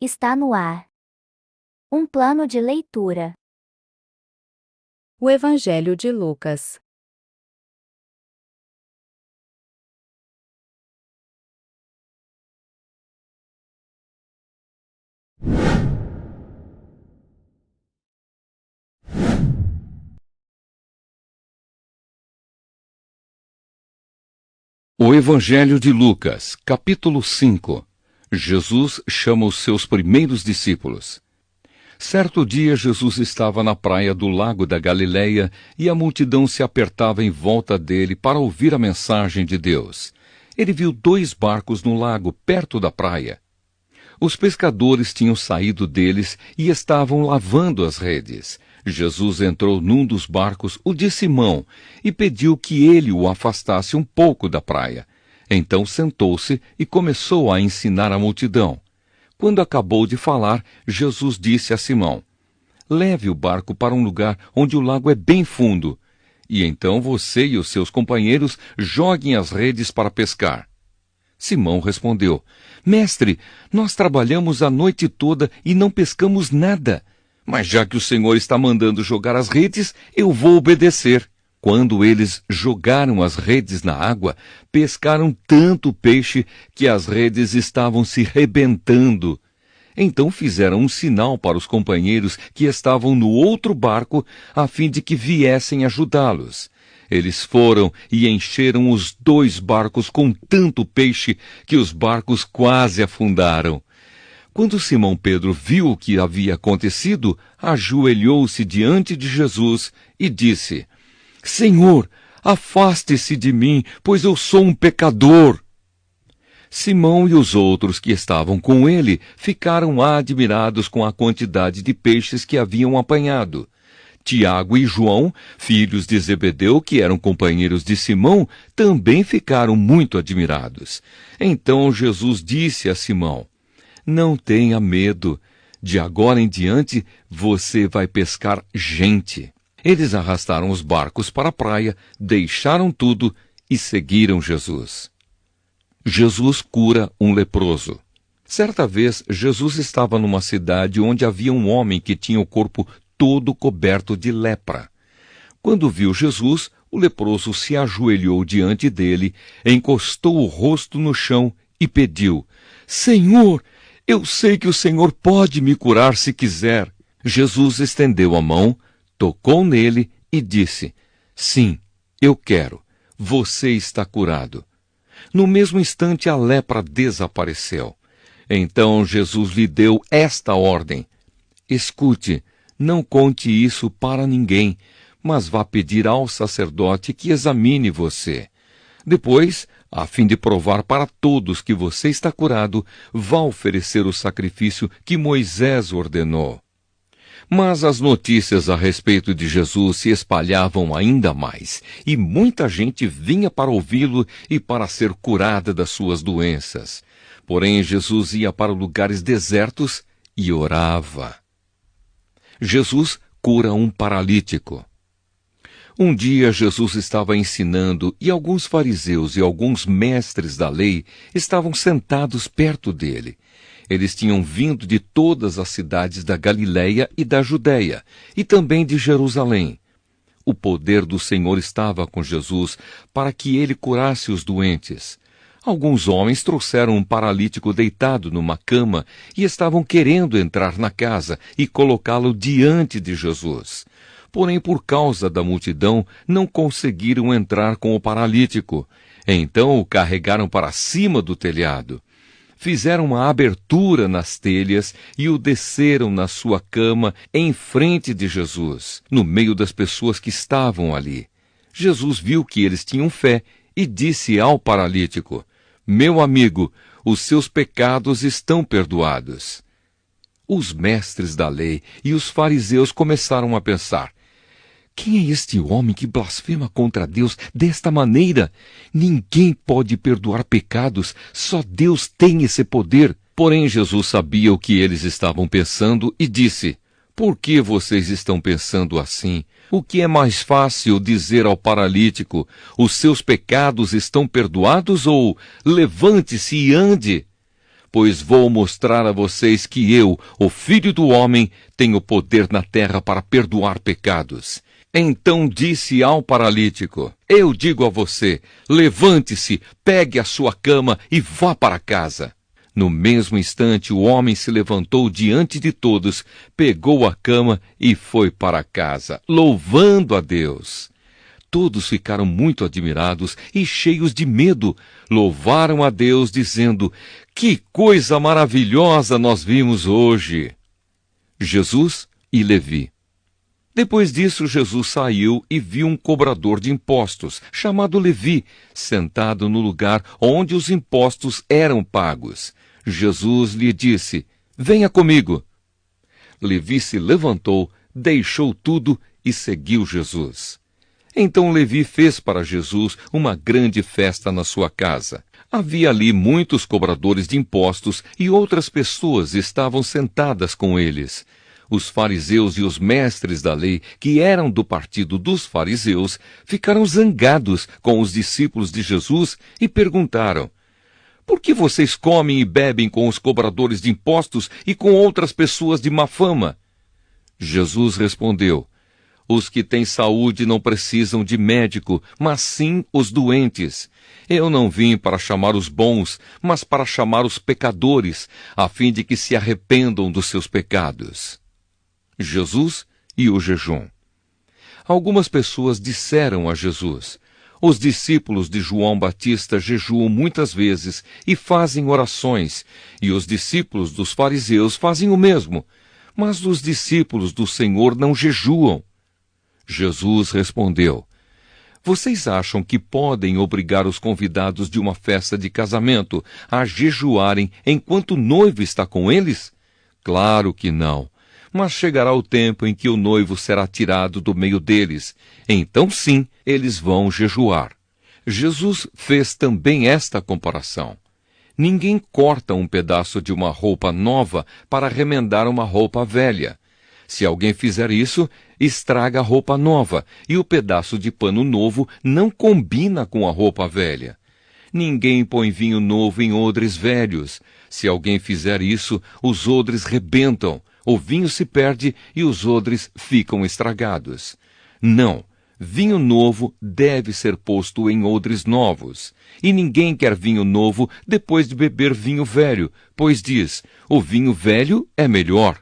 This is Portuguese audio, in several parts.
Está no ar. Um plano de leitura. O Evangelho de Lucas. O Evangelho de Lucas, capítulo 5. Jesus chama os seus primeiros discípulos. Certo dia, Jesus estava na praia do lago da Galileia e a multidão se apertava em volta dele para ouvir a mensagem de Deus. Ele viu 2 barcos no lago, perto da praia. Os pescadores tinham saído deles e estavam lavando as redes. Jesus entrou num dos barcos, o de Simão, e pediu que ele o afastasse um pouco da praia. Então sentou-se e começou a ensinar a multidão. Quando acabou de falar, Jesus disse a Simão: "Leve o barco para um lugar onde o lago é bem fundo, e então você e os seus companheiros joguem as redes para pescar." Simão respondeu: "Mestre, nós trabalhamos a noite toda e não pescamos nada. Mas já que o Senhor está mandando jogar as redes, eu vou obedecer." Quando eles jogaram as redes na água, pescaram tanto peixe que as redes estavam se rebentando. Então fizeram um sinal para os companheiros que estavam no outro barco, a fim de que viessem ajudá-los. Eles foram e encheram os 2 barcos com tanto peixe que os barcos quase afundaram. Quando Simão Pedro viu o que havia acontecido, ajoelhou-se diante de Jesus e disse: "Senhor, afaste-se de mim, pois eu sou um pecador." Simão e os outros que estavam com ele ficaram admirados com a quantidade de peixes que haviam apanhado. Tiago e João, filhos de Zebedeu, que eram companheiros de Simão, também ficaram muito admirados. Então Jesus disse a Simão: "Não tenha medo. De agora em diante você vai pescar gente." Eles arrastaram os barcos para a praia, deixaram tudo e seguiram Jesus. Jesus cura um leproso. Certa vez, Jesus estava numa cidade onde havia um homem que tinha o corpo todo coberto de lepra. Quando viu Jesus, o leproso se ajoelhou diante dele, encostou o rosto no chão e pediu: "Senhor, eu sei que o Senhor pode me curar se quiser." Jesus estendeu a mão, tocou nele e disse: "Sim, eu quero. Você está curado." No mesmo instante, a lepra desapareceu. Então Jesus lhe deu esta ordem: "Escute, não conte isso para ninguém, mas vá pedir ao sacerdote que examine você. Depois, a fim de provar para todos que você está curado, vá oferecer o sacrifício que Moisés ordenou." Mas as notícias a respeito de Jesus se espalhavam ainda mais, e muita gente vinha para ouvi-lo e para ser curada das suas doenças. Porém, Jesus ia para lugares desertos e orava. Jesus cura um paralítico. Um dia Jesus estava ensinando e alguns fariseus e alguns mestres da lei estavam sentados perto dele. Eles tinham vindo de todas as cidades da Galileia e da Judéia, e também de Jerusalém. O poder do Senhor estava com Jesus para que ele curasse os doentes. Alguns homens trouxeram um paralítico deitado numa cama e estavam querendo entrar na casa e colocá-lo diante de Jesus. Porém, por causa da multidão, não conseguiram entrar com o paralítico. Então o carregaram para cima do telhado. Fizeram uma abertura nas telhas e o desceram na sua cama em frente de Jesus, no meio das pessoas que estavam ali. Jesus viu que eles tinham fé e disse ao paralítico: "Meu amigo, os seus pecados estão perdoados." Os mestres da lei e os fariseus começaram a pensar: "Quem é este homem que blasfema contra Deus desta maneira? Ninguém pode perdoar pecados, só Deus tem esse poder." Porém, Jesus sabia o que eles estavam pensando e disse: "Por que vocês estão pensando assim? O que é mais fácil dizer ao paralítico: os seus pecados estão perdoados, ou levante-se e ande? pois vou mostrar a vocês que eu, o Filho do Homem, tenho poder na terra para perdoar pecados. Então disse ao paralítico: eu digo a você, levante-se, pegue a sua cama e vá para casa. No mesmo instante, o homem se levantou diante de todos, pegou a cama e foi para casa, louvando a Deus. Todos ficaram muito admirados e cheios de medo. Louvaram a Deus, dizendo: que coisa maravilhosa nós vimos hoje! Jesus e Levi. Depois disso, Jesus saiu e viu um cobrador de impostos, chamado Levi, sentado no lugar onde os impostos eram pagos. Jesus lhe disse: venha comigo. Levi se levantou, deixou tudo e seguiu Jesus. Então Levi fez para Jesus uma grande festa na sua casa. Havia ali muitos cobradores de impostos e outras pessoas estavam sentadas com eles. Os fariseus e os mestres da lei, que eram do partido dos fariseus, ficaram zangados com os discípulos de Jesus e perguntaram: por que vocês comem e bebem com os cobradores de impostos e com outras pessoas de má fama? Jesus respondeu: os que têm saúde não precisam de médico, mas sim os doentes. Eu não vim para chamar os bons, mas para chamar os pecadores, a fim de que se arrependam dos seus pecados. Jesus e o jejum. Algumas pessoas disseram a Jesus: os discípulos de João Batista jejuam muitas vezes e fazem orações, e os discípulos dos fariseus fazem o mesmo, mas os discípulos do Senhor não jejuam. Jesus respondeu: vocês acham que podem obrigar os convidados de uma festa de casamento a jejuarem enquanto o noivo está com eles? Claro que não. Mas chegará o tempo em que o noivo será tirado do meio deles. Então sim, eles vão jejuar. Jesus fez também esta comparação. Ninguém corta um pedaço de uma roupa nova para remendar uma roupa velha. Se alguém fizer isso, estraga a roupa nova, e o pedaço de pano novo não combina com a roupa velha. Ninguém põe vinho novo em odres velhos. Se alguém fizer isso, os odres rebentam, o vinho se perde e os odres ficam estragados. Não, vinho novo deve ser posto em odres novos. E ninguém quer vinho novo depois de beber vinho velho, pois diz: o vinho velho é melhor.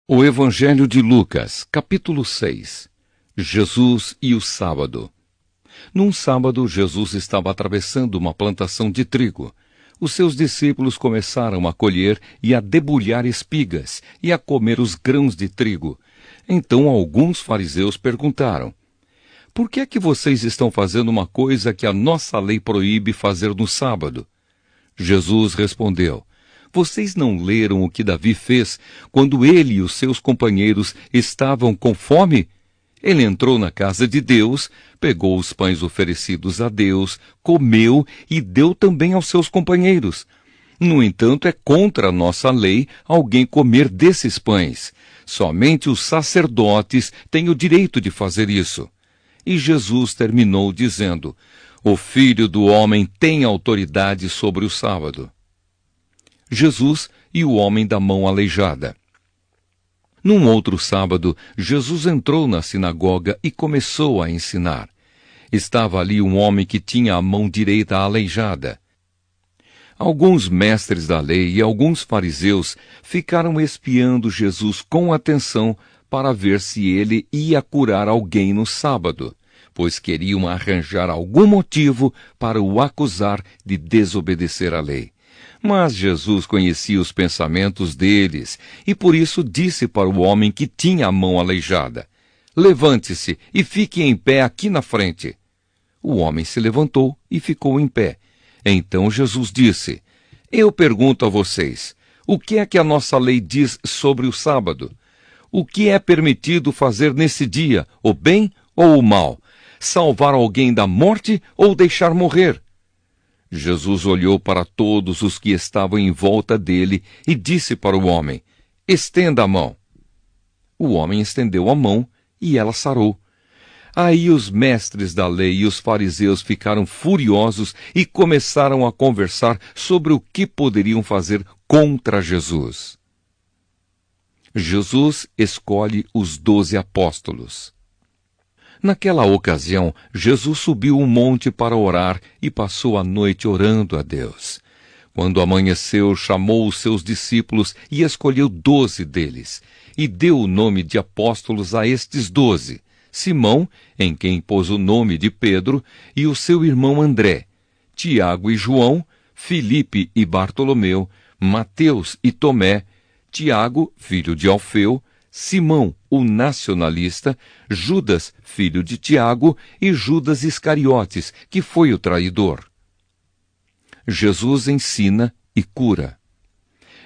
O Evangelho de Lucas, capítulo 6. Jesus e o sábado. Num sábado, Jesus estava atravessando uma plantação de trigo. Os seus discípulos começaram a colher e a debulhar espigas e a comer os grãos de trigo. Então alguns fariseus perguntaram: por que é que vocês estão fazendo uma coisa que a nossa lei proíbe fazer no sábado? Jesus respondeu: vocês não leram o que Davi fez quando ele e os seus companheiros estavam com fome? Ele entrou na casa de Deus, pegou os pães oferecidos a Deus, comeu e deu também aos seus companheiros. No entanto, é contra a nossa lei alguém comer desses pães. Somente os sacerdotes têm o direito de fazer isso. E Jesus terminou dizendo: o Filho do Homem tem autoridade sobre o sábado. Jesus e o homem da mão aleijada. Num outro sábado, Jesus entrou na sinagoga e começou a ensinar. Estava ali um homem que tinha a mão direita aleijada. Alguns mestres da lei e alguns fariseus ficaram espiando Jesus com atenção para ver se ele ia curar alguém no sábado, pois queriam arranjar algum motivo para o acusar de desobedecer à lei. Mas Jesus conhecia os pensamentos deles, e por isso disse para o homem que tinha a mão aleijada: levante-se e fique em pé aqui na frente. O homem se levantou e ficou em pé. Então Jesus disse: eu pergunto a vocês, o que é que a nossa lei diz sobre o sábado? O que é permitido fazer nesse dia, o bem ou o mal? Salvar alguém da morte ou deixar morrer? Jesus olhou para todos os que estavam em volta dele e disse para o homem: estenda a mão. O homem estendeu a mão e ela sarou. Aí os mestres da lei e os fariseus ficaram furiosos e começaram a conversar sobre o que poderiam fazer contra Jesus. Jesus escolhe os 12 apóstolos. Naquela ocasião, Jesus subiu um monte para orar e passou a noite orando a Deus. Quando amanheceu, chamou os seus discípulos e escolheu 12 deles, e deu o nome de apóstolos a estes 12, Simão, em quem pôs o nome de Pedro, e o seu irmão André, Tiago e João, Filipe e Bartolomeu, Mateus e Tomé, Tiago, filho de Alfeu, Simão, o nacionalista, Judas, filho de Tiago, e Judas Iscariotes, que foi o traidor. Jesus ensina e cura.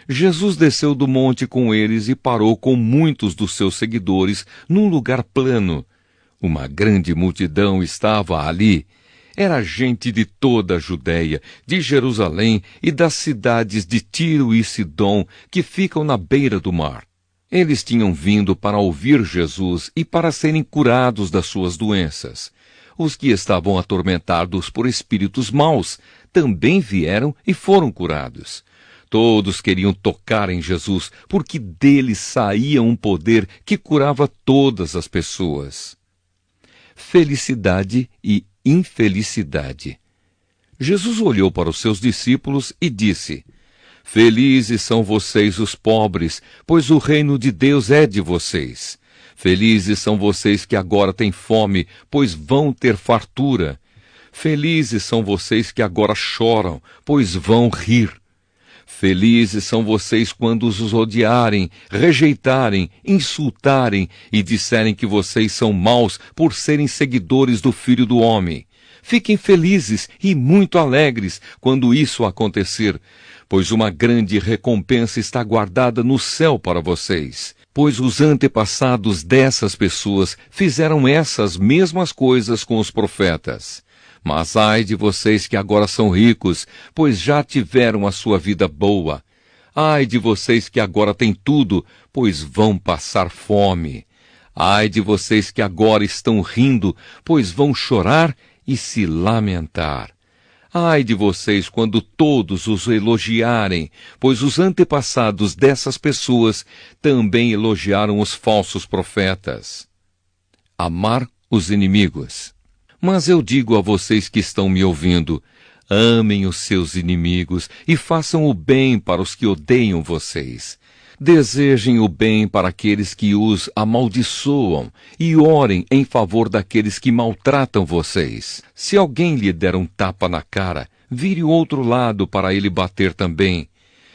Jesus desceu do monte com eles e parou com muitos dos seus seguidores num lugar plano. Uma grande multidão estava ali. Era gente de toda a Judéia, de Jerusalém e das cidades de Tiro e Sidom, que ficam na beira do mar. Eles tinham vindo para ouvir Jesus e para serem curados das suas doenças. Os que estavam atormentados por espíritos maus também vieram e foram curados. Todos queriam tocar em Jesus, porque dele saía um poder que curava todas as pessoas. Felicidade e infelicidade. Jesus olhou para os seus discípulos e disse: Felizes são vocês os pobres, pois o reino de Deus é de vocês. Felizes são vocês que agora têm fome, pois vão ter fartura. Felizes são vocês que agora choram, pois vão rir. Felizes são vocês quando os odiarem, rejeitarem, insultarem e disserem que vocês são maus por serem seguidores do Filho do Homem. Fiquem felizes e muito alegres quando isso acontecer, pois uma grande recompensa está guardada no céu para vocês. Pois os antepassados dessas pessoas fizeram essas mesmas coisas com os profetas. Mas ai de vocês que agora são ricos, pois já tiveram a sua vida boa. Ai de vocês que agora têm tudo, pois vão passar fome. Ai de vocês que agora estão rindo, pois vão chorar e se lamentar. Ai de vocês quando todos os elogiarem, pois os antepassados dessas pessoas também elogiaram os falsos profetas. Amar os inimigos. Mas eu digo a vocês que estão me ouvindo, amem os seus inimigos e façam o bem para os que odeiam vocês. Desejem o bem para aqueles que os amaldiçoam e orem em favor daqueles que maltratam vocês. Se alguém lhe der um tapa na cara, vire o outro lado para ele bater também.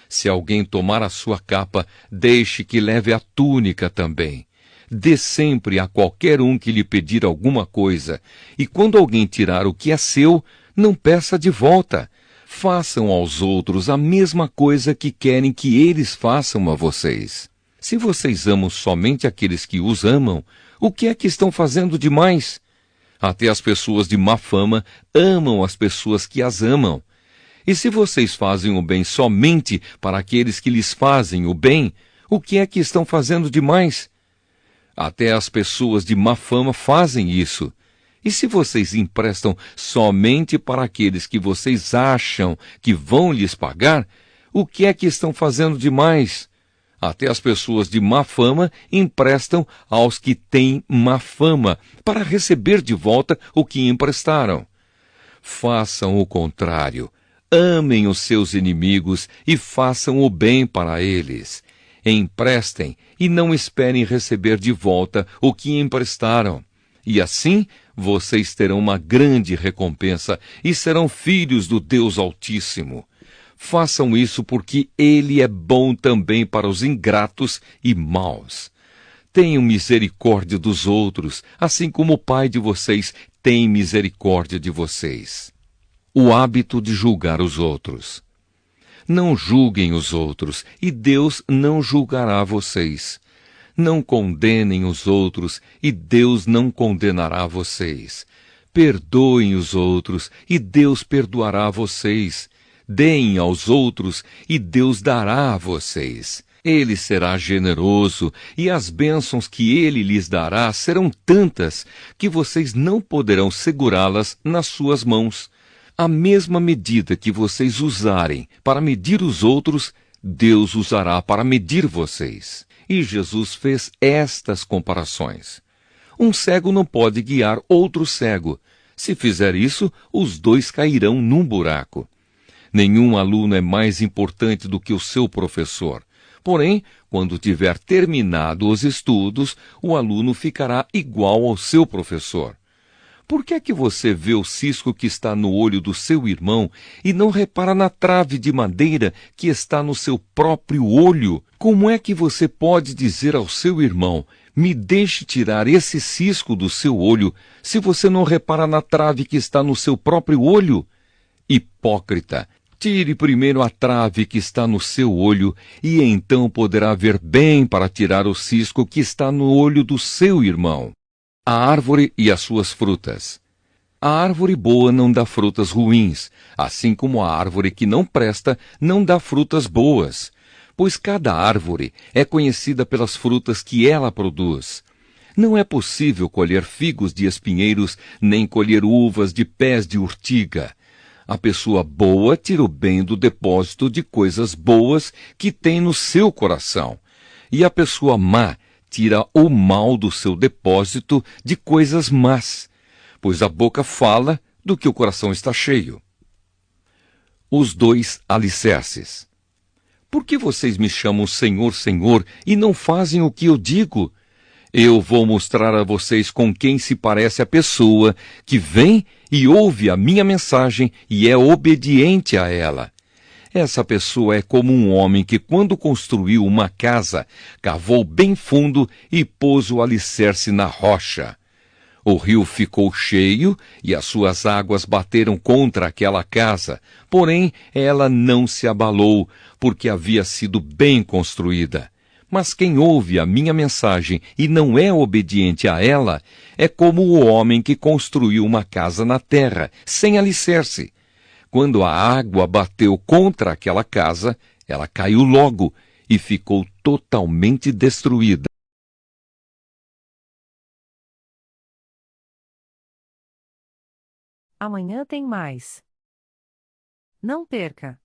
Se alguém tomar a sua capa, deixe que leve a túnica também. Dê sempre a qualquer um que lhe pedir alguma coisa, e quando alguém tirar o que é seu, não peça de volta. Façam aos outros a mesma coisa que querem que eles façam a vocês. Se vocês amam somente aqueles que os amam, o que é que estão fazendo demais? Até as pessoas de má fama amam as pessoas que as amam. E se vocês fazem o bem somente para aqueles que lhes fazem o bem, o que é que estão fazendo demais? Até as pessoas de má fama fazem isso. E se vocês emprestam somente para aqueles que vocês acham que vão lhes pagar, o que é que estão fazendo demais? Até as pessoas de má fama emprestam aos que têm má fama, para receber de volta o que emprestaram. Façam o contrário. Amem os seus inimigos e façam o bem para eles. Emprestem e não esperem receber de volta o que emprestaram. E assim vocês terão uma grande recompensa e serão filhos do Deus Altíssimo. Façam isso porque Ele é bom também para os ingratos e maus. Tenham misericórdia dos outros, assim como o Pai de vocês tem misericórdia de vocês. O hábito de julgar os outros. Não julguem os outros, e Deus não julgará vocês. Não condenem os outros, e Deus não condenará vocês. Perdoem os outros, e Deus perdoará vocês. Deem aos outros, e Deus dará a vocês. Ele será generoso, e as bênçãos que ele lhes dará serão tantas que vocês não poderão segurá-las nas suas mãos. A mesma medida que vocês usarem para medir os outros, Deus usará para medir vocês. E Jesus fez estas comparações. Um cego não pode guiar outro cego. Se fizer isso, os dois cairão num buraco. Nenhum aluno é mais importante do que o seu professor. Porém, quando tiver terminado os estudos, o aluno ficará igual ao seu professor. Por que é que você vê o cisco que está no olho do seu irmão e não repara na trave de madeira que está no seu próprio olho? Como é que você pode dizer ao seu irmão: me deixe tirar esse cisco do seu olho, se você não repara na trave que está no seu próprio olho? Hipócrita! Tire primeiro a trave que está no seu olho, e então poderá ver bem para tirar o cisco que está no olho do seu irmão. A árvore e as suas frutas. A árvore boa não dá frutas ruins, assim como a árvore que não presta não dá frutas boas, pois cada árvore é conhecida pelas frutas que ela produz. Não é possível colher figos de espinheiros, nem colher uvas de pés de urtiga. A pessoa boa tira o bem do depósito de coisas boas que tem no seu coração, e a pessoa má tira o mal do seu depósito de coisas más, pois a boca fala do que o coração está cheio. Os dois alicerces. Por que vocês me chamam Senhor, Senhor, e não fazem o que eu digo? Eu vou mostrar a vocês com quem se parece a pessoa que vem e ouve a minha mensagem e é obediente a ela. Essa pessoa é como um homem que, quando construiu uma casa, cavou bem fundo e pôs o alicerce na rocha. O rio ficou cheio e as suas águas bateram contra aquela casa, porém ela não se abalou, porque havia sido bem construída. Mas quem ouve a minha mensagem e não é obediente a ela, é como o homem que construiu uma casa na terra, sem alicerce. Quando a água bateu contra aquela casa, ela caiu logo e ficou totalmente destruída. Amanhã tem mais. Não perca!